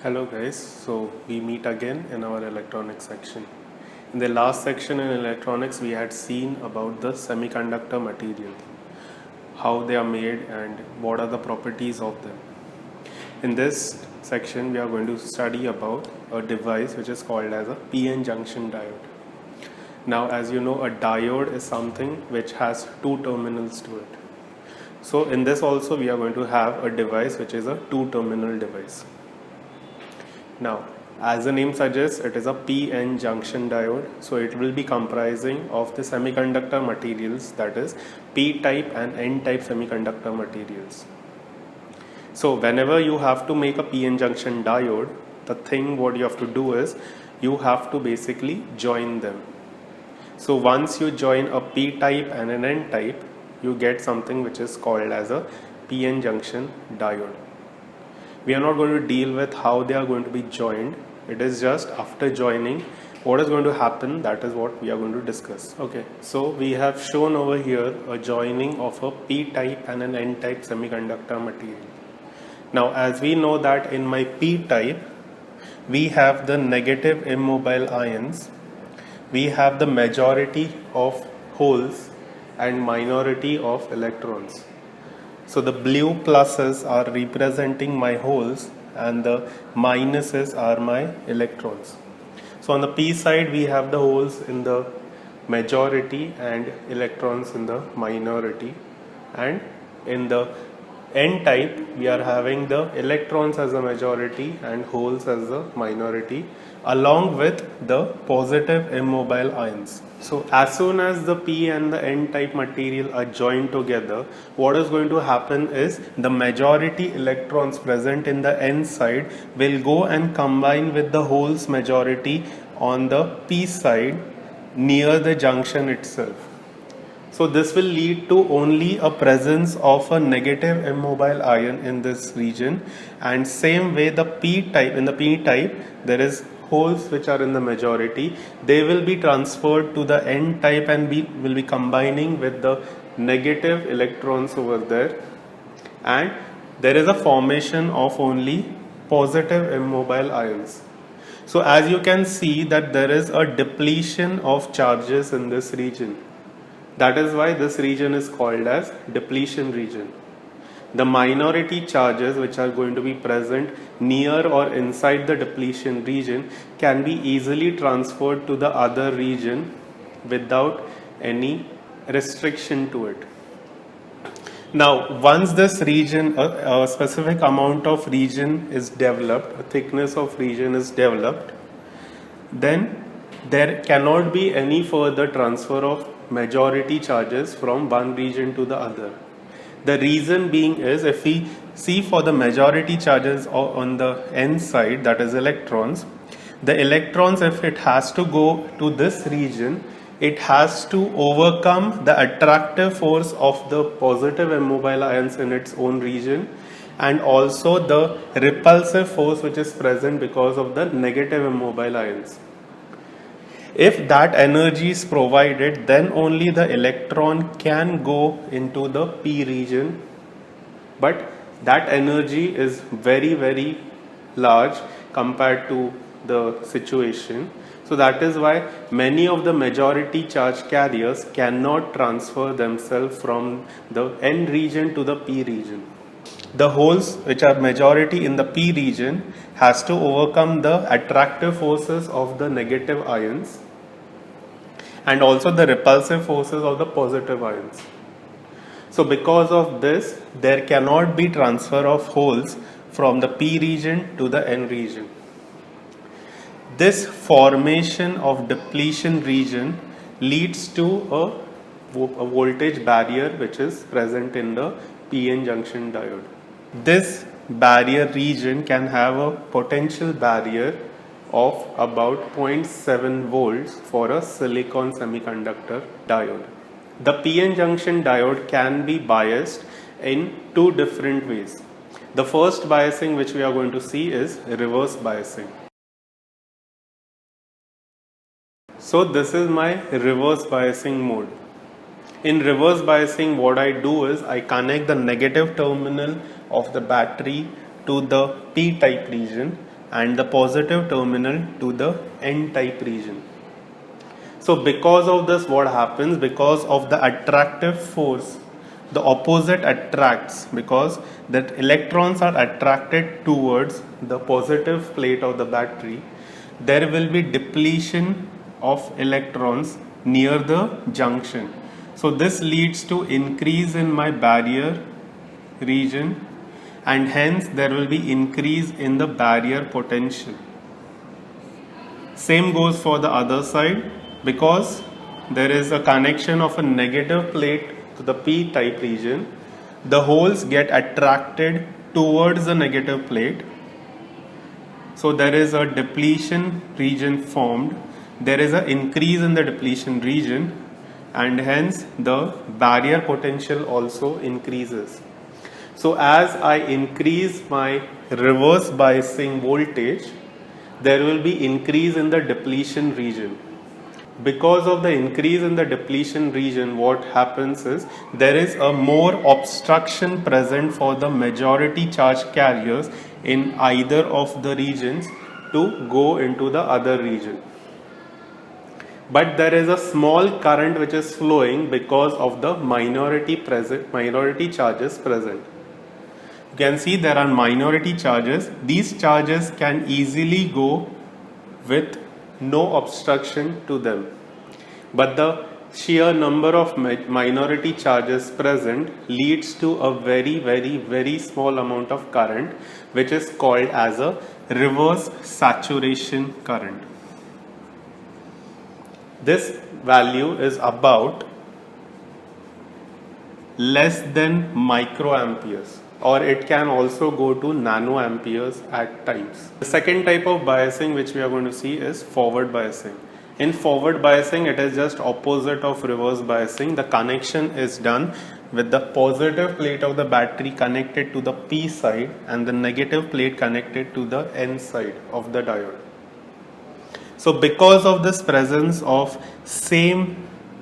Hello guys, so we meet again in our electronics section. In the last section in electronics we had seen about the semiconductor material, how they are made and what are the properties of them. In this section we are going to study about a device which is called as a PN junction diode. Now as you know, a diode is something which has two terminals to it. So in this also we are going to have a device which is a two terminal device. Now, as the name suggests, it is a PN junction diode. So it will be comprising of the semiconductor materials, that is P-type and N-type semiconductor materials. So whenever you have to make a PN junction diode, the thing what you have to do is you have to basically join them. So once you join a P-type and an N-type, you get something which is called as a PN junction diode. We are not going to deal with how they are going to be joined. It is just after joining what is going to happen, that is what we are going to discuss. Okay, so we have shown over here a joining of a P-type and an N-type semiconductor material. Now as we know that in my P-type we have the negative immobile ions, we have the majority of holes and minority of electrons. So the blue pluses are representing my holes and the minuses are my electrons. So on the P side we have the holes in the majority and electrons in the minority, and in the N type we are having the electrons as a majority and holes as a minority, along with the positive immobile ions. So as soon as the P and the N type material are joined together, what is going to happen is the majority electrons present in the N side will go and combine with the holes majority on the P side near the junction itself. So this will lead to only a presence of a negative immobile ion in this region, and same way the P-type, in the P-type there is holes which are in the majority, they will be transferred to the N-type and will be combining with the negative electrons over there, and there is a formation of only positive immobile ions. So as you can see that there is a depletion of charges in this region. That is why this region is called as depletion region. The minority charges which are going to be present near or inside the depletion region can be easily transferred to the other region without any restriction to it. Now, once this region, a specific amount of region is developed, a thickness of region is developed, then there cannot be any further transfer of majority charges from one region to the other. The reason being is, if we see for the majority charges on the N side, that is electrons, the electrons, if it has to go to this region, it has to overcome the attractive force of the positive immobile ions in its own region, and also the repulsive force which is present because of the negative immobile ions. If that energy is provided, then only the electron can go into the P region, but that energy is very, very large compared to the situation. So that is why many of the majority charge carriers cannot transfer themselves from the N region to the P region. The holes which are majority in the P region has to overcome the attractive forces of the negative ions and also the repulsive forces of the positive ions. So because of this, there cannot be transfer of holes from the P region to the N region. This formation of depletion region leads to a voltage barrier which is present in the PN junction diode. This barrier region can have a potential barrier of about 0.7 volts for a silicon semiconductor diode. The PN junction diode can be biased in two different ways. The first biasing which we are going to see is reverse biasing. So this is my reverse biasing mode. In reverse biasing, what I do is I connect the negative terminal of the battery to the P-type region, and the positive terminal to the N-type region. So because of this, what happens? Because of the attractive force, the opposite attracts, because that electrons are attracted towards the positive plate of the battery. There will be depletion of electrons near the junction. So this leads to increase in my barrier region, and hence there will be increase in the barrier potential. Same goes for the other side, because there is a connection of a negative plate to the p-type region. The holes get attracted towards the negative plate, so there is a depletion region formed. There is an increase in the depletion region, and hence the barrier potential also increases. So as I increase my reverse biasing voltage, there will be increase in the depletion region. Because of the increase in the depletion region, what happens is there is a more obstruction present for the majority charge carriers in either of the regions to go into the other region. But there is a small current which is flowing because of the minority charges present. You can see there are minority charges. These charges can easily go with no obstruction to them, but the sheer number of minority charges present leads to a very small amount of current, which is called as a reverse saturation current. This value is about less than microamperes, or it can also go to nanoamperes at times. The second type of biasing which we are going to see is forward biasing. In forward biasing, it is just opposite of reverse biasing. The connection is done with the positive plate of the battery connected to the P side and the negative plate connected to the N side of the diode. So because of this presence of same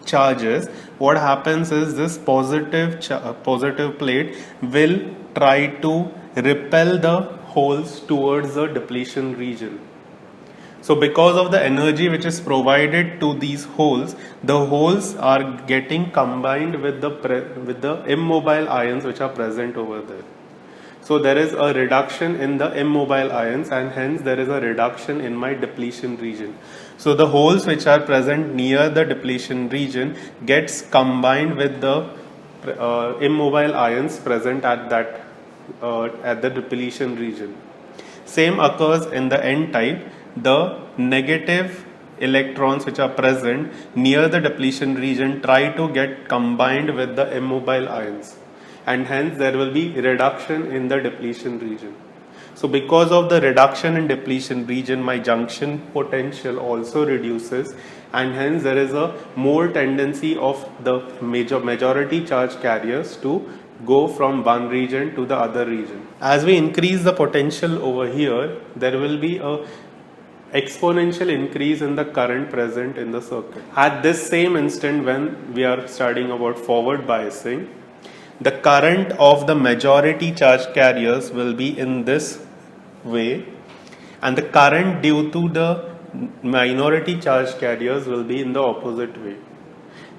charges, what happens is this positive plate will try to repel the holes towards the depletion region. So because of the energy which is provided to these holes, the holes are getting combined with the immobile ions which are present over there. So there is a reduction in the immobile ions, and hence there is a reduction in my depletion region. So the holes which are present near the depletion region gets combined with the immobile ions present at the depletion region. Same occurs in the N-type. The negative electrons which are present near the depletion region try to get combined with the immobile ions, and hence there will be reduction in the depletion region. So because of the reduction in depletion region, my junction potential also reduces, and hence there is a more tendency of the majority charge carriers to go from one region to the other region. As we increase the potential over here, there will be a exponential increase in the current present in the circuit. At this same instant, when we are studying about forward biasing, the current of the majority charge carriers will be in this way, and the current due to the minority charge carriers will be in the opposite way.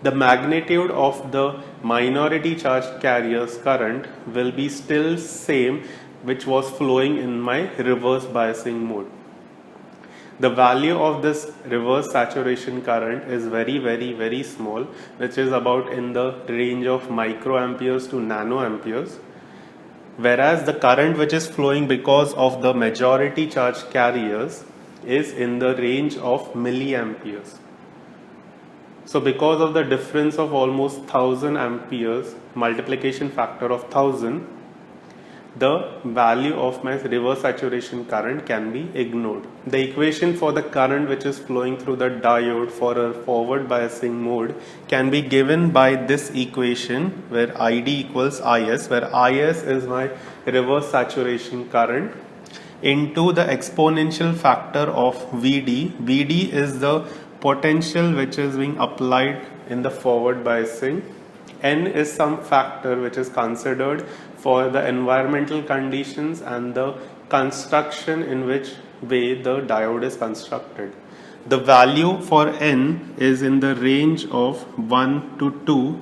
The magnitude of the minority charge carriers current will be still same which was flowing in my reverse biasing mode. The value of this reverse saturation current is very small, which is about in the range of microamperes to nanoamperes, whereas the current which is flowing because of the majority charge carriers is in the range of milliamperes. So because of the difference of almost 1000 amperes, multiplication factor of 1000, the value of my reverse saturation current can be ignored. The equation for the current which is flowing through the diode for a forward biasing mode can be given by this equation, where ID equals IS, where IS is my reverse saturation current into the exponential factor of VD. VD is the potential which is being applied in the forward biasing. N is some factor which is considered for the environmental conditions and the construction in which way the diode is constructed. The value for N is in the range of 1 to 2,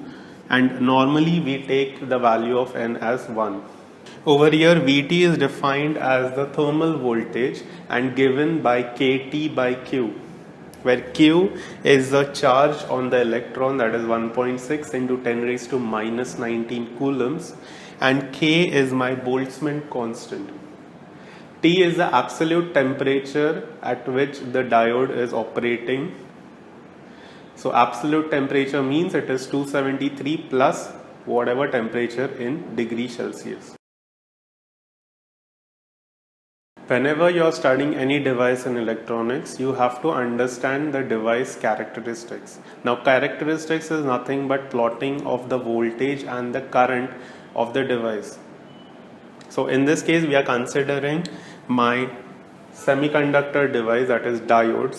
and normally we take the value of N as 1. Over here Vt is defined as the thermal voltage and given by Kt by Q, where Q is the charge on the electron, that is 1.6 into 10 raised to minus 19 coulombs, and K is my Boltzmann constant. T is the absolute temperature at which the diode is operating. So absolute temperature means it is 273 plus whatever temperature in degree Celsius. Whenever you are studying any device in electronics, you have to understand the device characteristics. Now characteristics is nothing but plotting of the voltage and the current of the device. So in this case we are considering my semiconductor device, that is diode,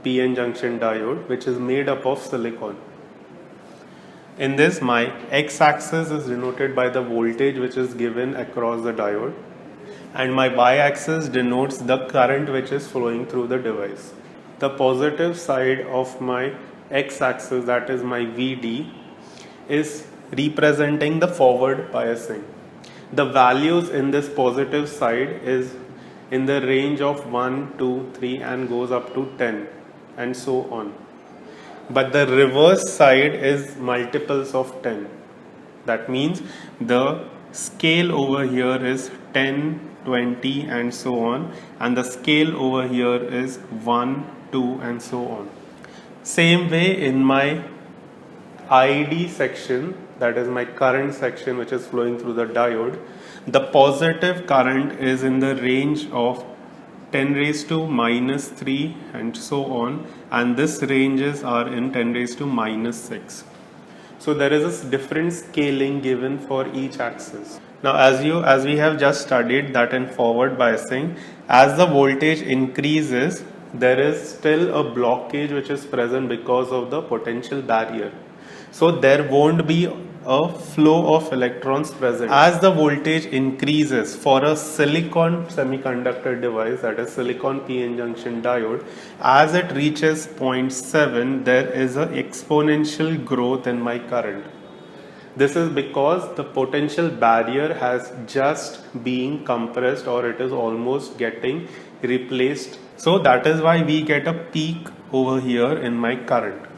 PN junction diode, which is made up of silicon. In this, my x-axis is denoted by the voltage which is given across the diode, and my y-axis denotes the current which is flowing through the device. The positive side of my x-axis, that is my Vd, is representing the forward biasing. The values in this positive side is in the range of 1, 2, 3 and goes up to 10 and so on. But the reverse side is multiples of 10. That means the scale over here is 10, 20 and so on, and the scale over here is 1, 2 and so on. Same way in my ID section, that is my current section which is flowing through the diode, the positive current is in the range of 10 raised to minus 3 and so on, and this ranges are in 10 raised to minus 6. So there is a different scaling given for each axis. Now as we have just studied that in forward biasing, as the voltage increases, there is still a blockage which is present because of the potential barrier. So there won't be a flow of electrons present. As the voltage increases for a silicon semiconductor device, that is silicon PN junction diode, as it reaches 0.7, there is an exponential growth in my current. This is because the potential barrier has just been compressed, or it is almost getting replaced. So that is why we get a peak over here in my current.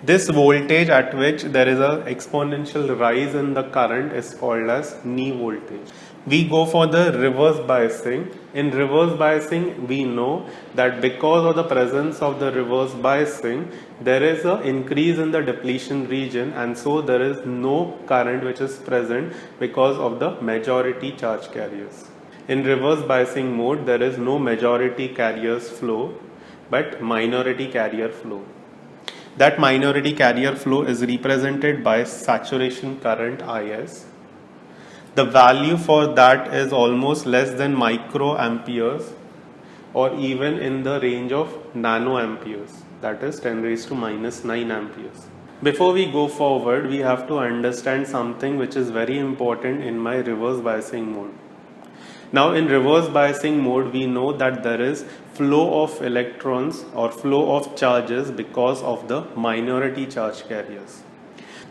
This voltage at which there is an exponential rise in the current is called as knee voltage. We go for the reverse biasing. In reverse biasing, we know that because of the presence of the reverse biasing, there is an increase in the depletion region, and so there is no current which is present because of the majority charge carriers. In reverse biasing mode, there is no majority carriers flow but minority carrier flow. That minority carrier flow is represented by saturation current IS. The value for that is almost less than microamperes, or even in the range of nanoamperes, that is 10 raised to minus 9 amperes. Before we go forward, we have to understand something which is very important in my reverse biasing mode. Now in reverse biasing mode, we know that there is flow of electrons or flow of charges because of the minority charge carriers.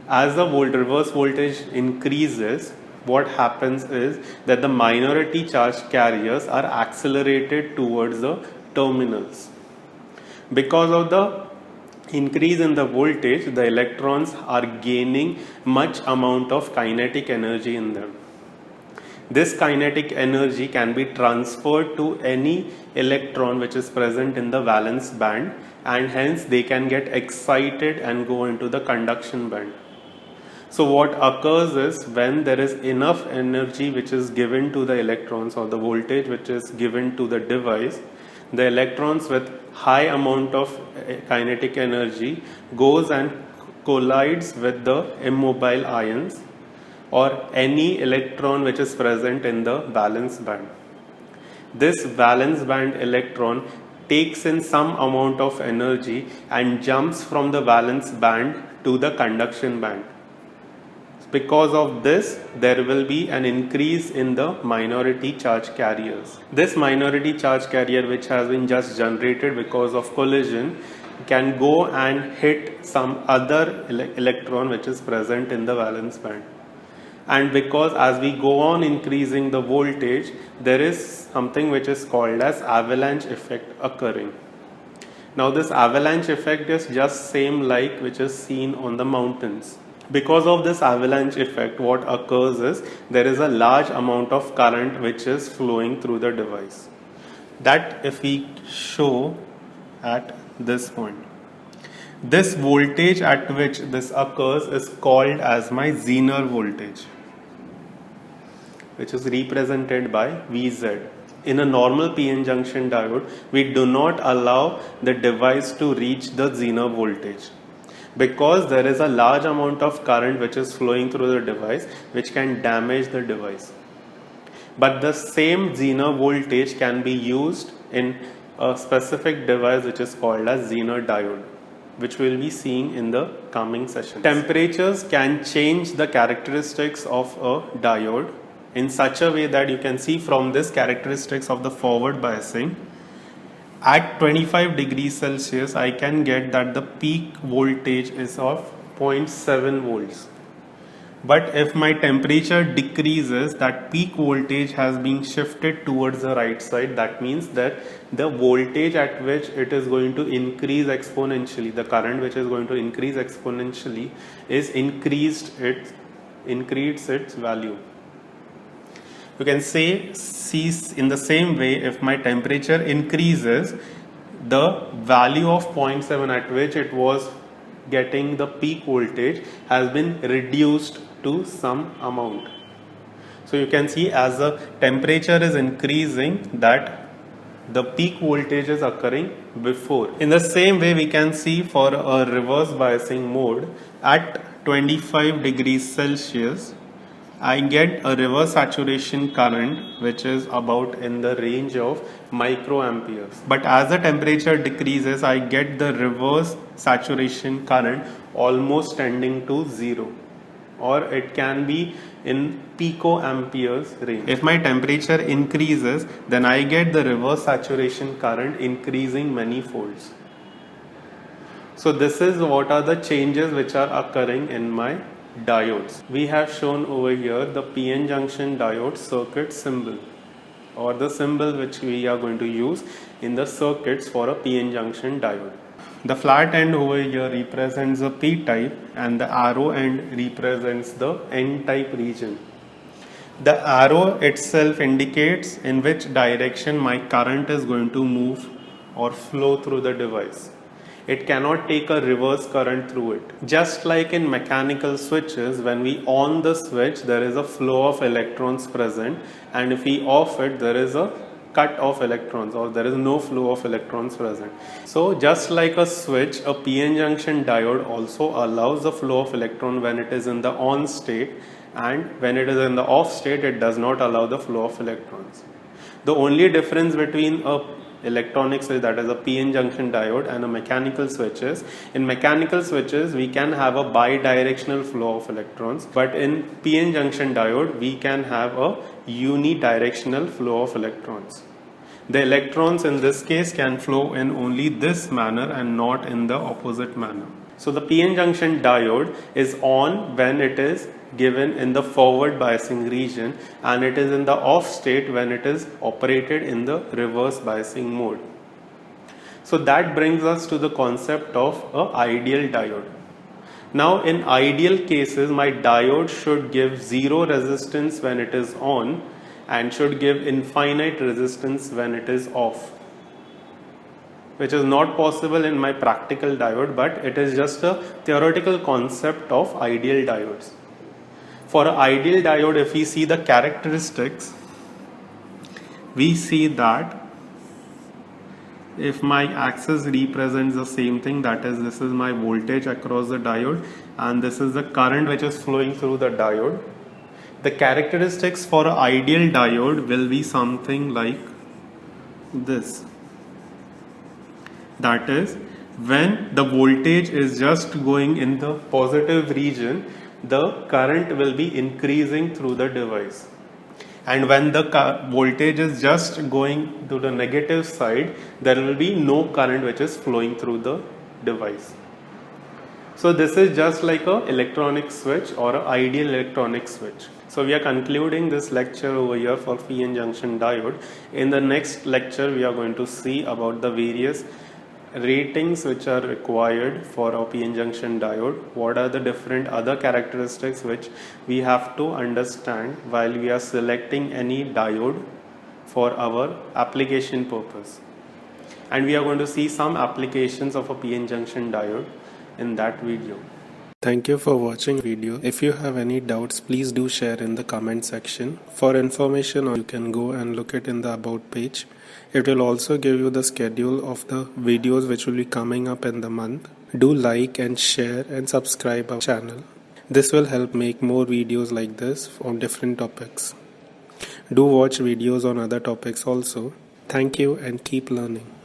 As the reverse voltage increases, what happens is that the minority charge carriers are accelerated towards the terminals. Because of the increase in the voltage, the electrons are gaining much amount of kinetic energy in them. This kinetic energy can be transferred to any electron which is present in the valence band, and hence they can get excited and go into the conduction band. So what occurs is, when there is enough energy which is given to the electrons, or the voltage which is given to the device, the electrons with high amount of kinetic energy goes and collides with the immobile ions or any electron which is present in the valence band. This valence band electron takes in some amount of energy and jumps from the valence band to the conduction band. Because of this, there will be an increase in the minority charge carriers. This minority charge carrier, which has been just generated because of collision, can go and hit some other electron which is present in the valence band. And because as we go on increasing the voltage, there is something which is called as avalanche effect occurring. Now this avalanche effect is just same like which is seen on the mountains. Because of this avalanche effect, what occurs is there is a large amount of current which is flowing through the device. That if we show at this point, this voltage at which this occurs is called as my Zener voltage, which is represented by Vz. In a normal PN junction diode, we do not allow the device to reach the Zener voltage, because there is a large amount of current which is flowing through the device which can damage the device. But the same Zener voltage can be used in a specific device which is called as Zener diode, which we will be seeing in the coming sessions. Temperatures can change the characteristics of a diode in such a way that you can see from this characteristics of the forward biasing. At 25 degrees Celsius, I can get that the peak voltage is of 0.7 volts. But if my temperature decreases, that peak voltage has been shifted towards the right side. That means that the voltage at which it is going to increase exponentially, the current which is going to increase exponentially, is increased its value. You can see in the same way, if my temperature increases, the value of 0.7 at which it was getting the peak voltage has been reduced to some amount. So you can see as the temperature is increasing, that the peak voltage is occurring before. In the same way, we can see for a reverse biasing mode at 25 degrees Celsius, I get a reverse saturation current which is about in the range of microamperes. But as the temperature decreases, I get the reverse saturation current almost tending to zero, or it can be in picoamperes range. If my temperature increases, then I get the reverse saturation current increasing many folds. So this is what are the changes which are occurring in my diodes. We have shown over here the PN junction diode circuit symbol, or the symbol which we are going to use in the circuits for a PN junction diode. The flat end over here represents the P type and the arrow end represents the N type region. The arrow itself indicates in which direction my current is going to move or flow through the device. It cannot take a reverse current through it. Just like in mechanical switches, when we on the switch, there is a flow of electrons present, and if we off it, there is a cut of electrons, or there is no flow of electrons present. So just like a switch, a PN junction diode also allows the flow of electron when it is in the on state, and when it is in the off state, it does not allow the flow of electrons. The only difference between a electronic switch, that is a PN junction diode, and a mechanical switches, in mechanical switches we can have a bidirectional flow of electrons, but in PN junction diode we can have a unidirectional flow of electrons. The electrons in this case can flow in only this manner and not in the opposite manner. So the PN junction diode is on when it is given in the forward biasing region, and it is in the off state when it is operated in the reverse biasing mode. So that brings us to the concept of an ideal diode. Now in ideal cases, my diode should give zero resistance when it is on and should give infinite resistance when it is off, which is not possible in my practical diode, but it is just a theoretical concept of ideal diodes. For an ideal diode, if we see the characteristics, we see that if my axis represents the same thing, that is, this is my voltage across the diode and this is the current which is flowing through the diode, the characteristics for an ideal diode will be something like this. That is, when the voltage is just going in the positive region, the current will be increasing through the device. And when the voltage is just going to the negative side, there will be no current which is flowing through the device. So this is just like a electronic switch or an ideal electronic switch. So we are concluding this lecture over here for PN junction diode. In the next lecture, we are going to see about the various ratings which are required for our PN junction diode. What are the different other characteristics which we have to understand while we are selecting any diode for our application purpose. And we are going to see some applications of a PN junction diode in that video. Thank you for watching video. If you have any doubts, please do share in the comment section. For information, you can go and look it in the about page. It will also give you the schedule of the videos which will be coming up in the month. Do like and share and subscribe our channel. This will help make more videos like this on different topics. Do watch videos on other topics also. Thank you and keep learning.